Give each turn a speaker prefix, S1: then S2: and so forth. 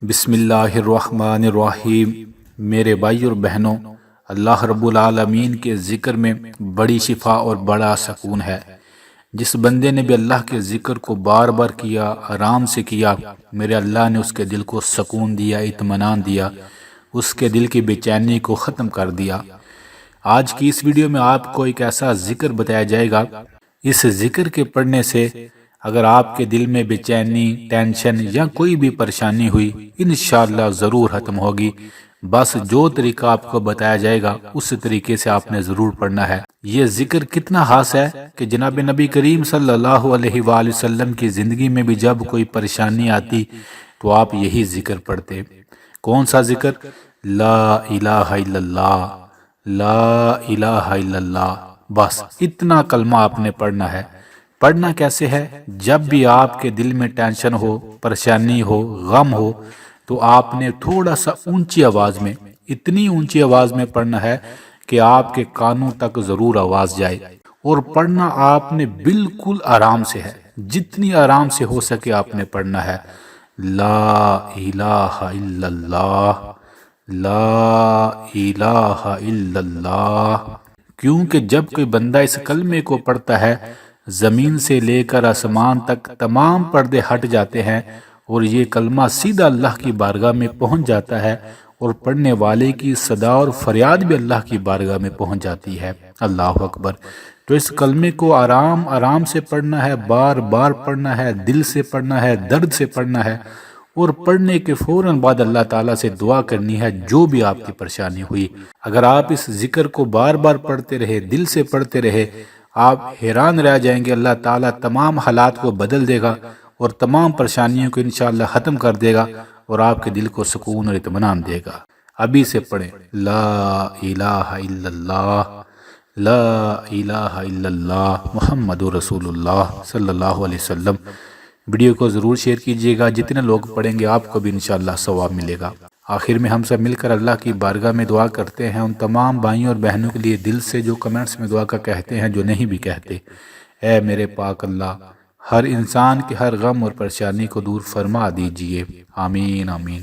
S1: بسم اللہ الرحمن الرحیم۔ میرے بھائی اور بہنوں، اللہ رب العالمین کے ذکر میں بڑی شفا اور بڑا سکون ہے۔ جس بندے نے بھی اللہ کے ذکر کو بار بار کیا، آرام سے کیا، میرے اللہ نے اس کے دل کو سکون دیا، اطمینان دیا، اس کے دل کی بے چینی کو ختم کر دیا۔ آج کی اس ویڈیو میں آپ کو ایک ایسا ذکر بتایا جائے گا، اس ذکر کے پڑھنے سے اگر آپ کے دل میں بے چینی، ٹینشن یا کوئی بھی پریشانی ہوئی، انشاءاللہ ضرور ختم ہوگی۔ بس جو طریقہ آپ کو بتایا جائے گا اس طریقے سے آپ نے ضرور پڑھنا ہے۔ یہ ذکر کتنا خاص ہے کہ جناب نبی کریم صلی اللہ علیہ وآلہ وسلم کی زندگی میں بھی جب کوئی پریشانی آتی تو آپ یہی ذکر پڑھتے۔ کون سا ذکر؟ لا الہ الا اللہ، لا الہ الا اللہ۔ بس اتنا کلمہ آپ نے پڑھنا ہے۔ پڑھنا کیسے ہے؟ جب بھی آپ کے دل میں ٹینشن ہو، پریشانی ہو، غم ہو، تو آپ نے تھوڑا سا اونچی آواز میں، اتنی اونچی آواز میں پڑھنا ہے کہ آپ کے کانوں تک ضرور آواز جائے، اور پڑھنا آپ نے بالکل آرام سے ہے، جتنی آرام سے ہو سکے آپ نے پڑھنا ہے۔ لا الہ الا اللہ، لا الہ الا اللہ۔ کیونکہ جب کوئی بندہ اس کلمے کو پڑھتا ہے، زمین سے لے کر آسمان تک تمام پردے ہٹ جاتے ہیں، اور یہ کلمہ سیدھا اللہ کی بارگاہ میں پہنچ جاتا ہے، اور پڑھنے والے کی صدا اور فریاد بھی اللہ کی بارگاہ میں پہنچ جاتی ہے۔ اللہ اکبر۔ تو اس کلمے کو آرام آرام سے پڑھنا ہے، بار بار پڑھنا ہے، دل سے پڑھنا ہے، درد سے پڑھنا ہے، اور پڑھنے کے فوراً بعد اللہ تعالیٰ سے دعا کرنی ہے جو بھی آپ کی پریشانی ہوئی۔ اگر آپ اس ذکر کو بار بار پڑھتے رہے، دل سے پڑھتے رہے، آپ حیران رہ جائیں گے، اللہ تعالیٰ تمام حالات کو بدل دے گا اور تمام پریشانیوں کو انشاءاللہ ختم کر دے گا، اور آپ کے دل کو سکون اور اطمینان دے گا۔ ابھی سے پڑھیں، لا الہ الا اللہ، لا الہ الا اللہ، محمد رسول اللہ صلی اللہ علیہ وسلم۔ ویڈیو کو ضرور شیئر کیجیے گا، جتنے لوگ پڑھیں گے آپ کو بھی انشاءاللہ ثواب ملے گا۔ آخر میں ہم سب مل کر اللہ کی بارگاہ میں دعا کرتے ہیں، ان تمام بھائیوں اور بہنوں کے لیے دل سے جو کمنٹس میں دعا کا کہتے ہیں، جو نہیں بھی کہتے۔ اے میرے پاک اللہ، ہر انسان کے ہر غم اور پریشانی کو دور فرما دیجئے، آمین آمین۔